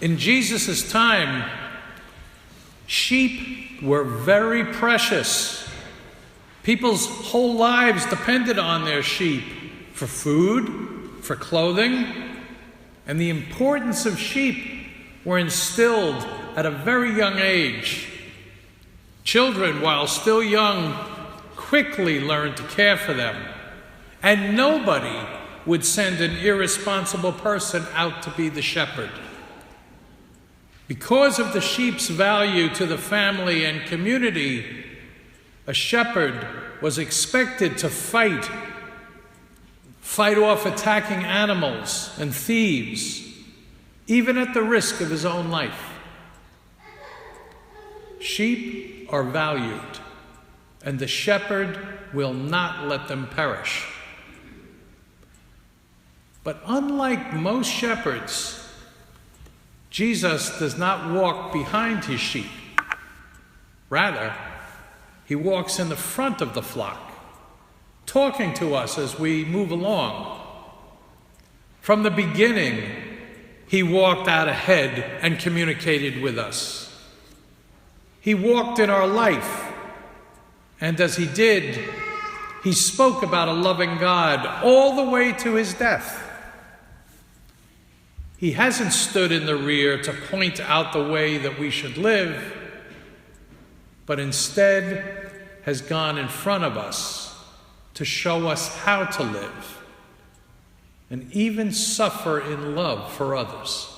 In Jesus' time, sheep were very precious. People's whole lives depended on their sheep for food, for clothing, and the importance of sheep were instilled at a very young age. Children, while still young, quickly learned to care for them, and nobody would send an irresponsible person out to be the shepherd. Because of the sheep's value to the family and community, a shepherd was expected to fight off attacking animals and thieves, even at the risk of his own life. Sheep are valued, and the shepherd will not let them perish. But unlike most shepherds, Jesus does not walk behind his sheep. Rather, he walks in the front of the flock, talking to us as we move along. From the beginning, he walked out ahead and communicated with us. He walked in our life, and as he did, he spoke about a loving God all the way to his death. He hasn't stood in the rear to point out the way that we should live, but instead has gone in front of us to show us how to live and even suffer in love for others.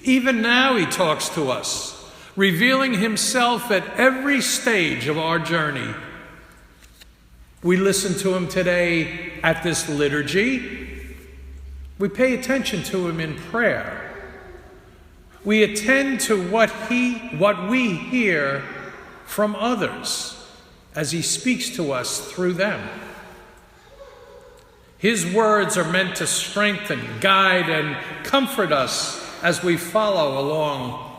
Even now he talks to us, revealing himself at every stage of our journey. We listen to him today at this liturgy. We pay attention to him in prayer. We attend to what we hear from others as he speaks to us through them. His words are meant to strengthen, guide, and comfort us as we follow along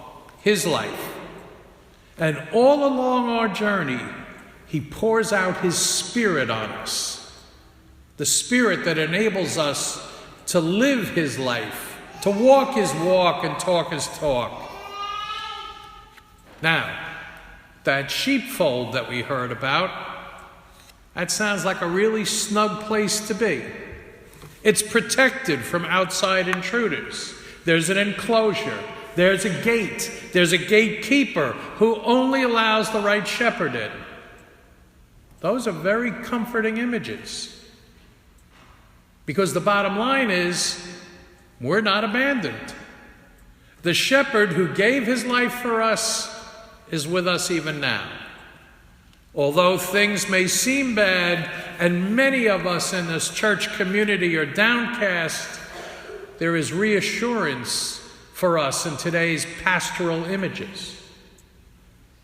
his life. And all along our journey, he pours out his Spirit on us, the Spirit that enables us to live his life, to walk his walk and talk his talk. Now, that sheepfold that we heard about, that sounds like a really snug place to be. It's protected from outside intruders. There's an enclosure. There's a gate. There's a gatekeeper who only allows the right shepherd in. Those are very comforting images. Because the bottom line is, we're not abandoned. The shepherd who gave his life for us is with us even now. Although things may seem bad, and many of us in this church community are downcast, there is reassurance for us in today's pastoral images.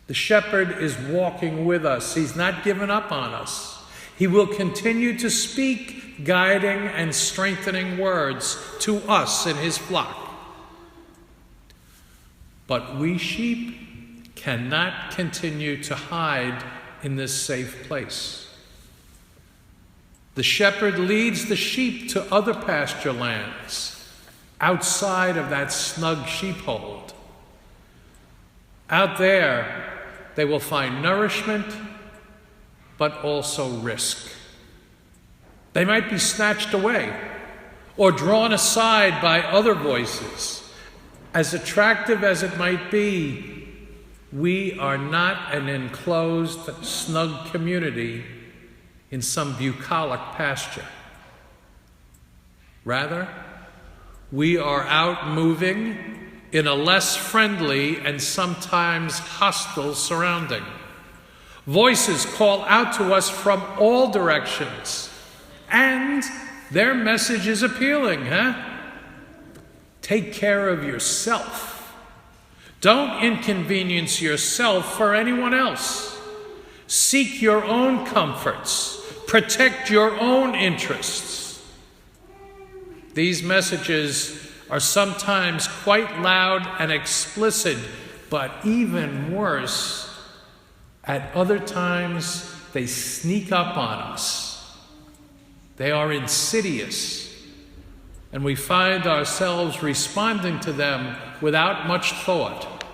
The shepherd is walking with us. He's not given up on us. He will continue to speak guiding and strengthening words to us in his flock. But we sheep cannot continue to hide in this safe place. The shepherd leads the sheep to other pasture lands outside of that snug sheepfold. Out there, they will find nourishment, but also risk. They might be snatched away or drawn aside by other voices. As attractive as it might be, we are not an enclosed, snug community in some bucolic pasture. Rather, we are out moving in a less friendly and sometimes hostile surrounding. Voices call out to us from all directions, and their message is appealing, Take care of yourself. Don't inconvenience yourself for anyone else. Seek your own comforts. Protect your own interests. These messages are sometimes quite loud and explicit, but even worse, at other times they sneak up on us. They are insidious. and we find ourselves responding to them without much thought.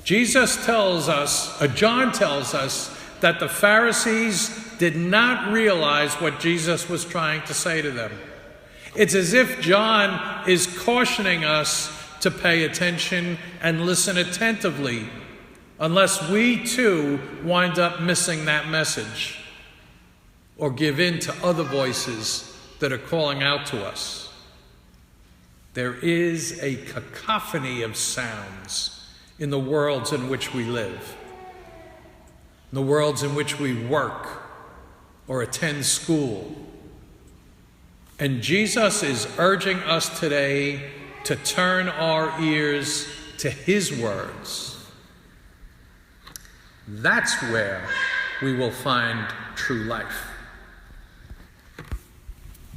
John tells us that the Pharisees did not realize what Jesus was trying to say to them. It's as if John is cautioning us to pay attention and listen attentively, unless we too wind up missing that message or give in to other voices that are calling out to us. There is a cacophony of sounds in the worlds in which we live, in the worlds in which we work or attend school. And Jesus is urging us today to turn our ears to his words. That's where we will find true life.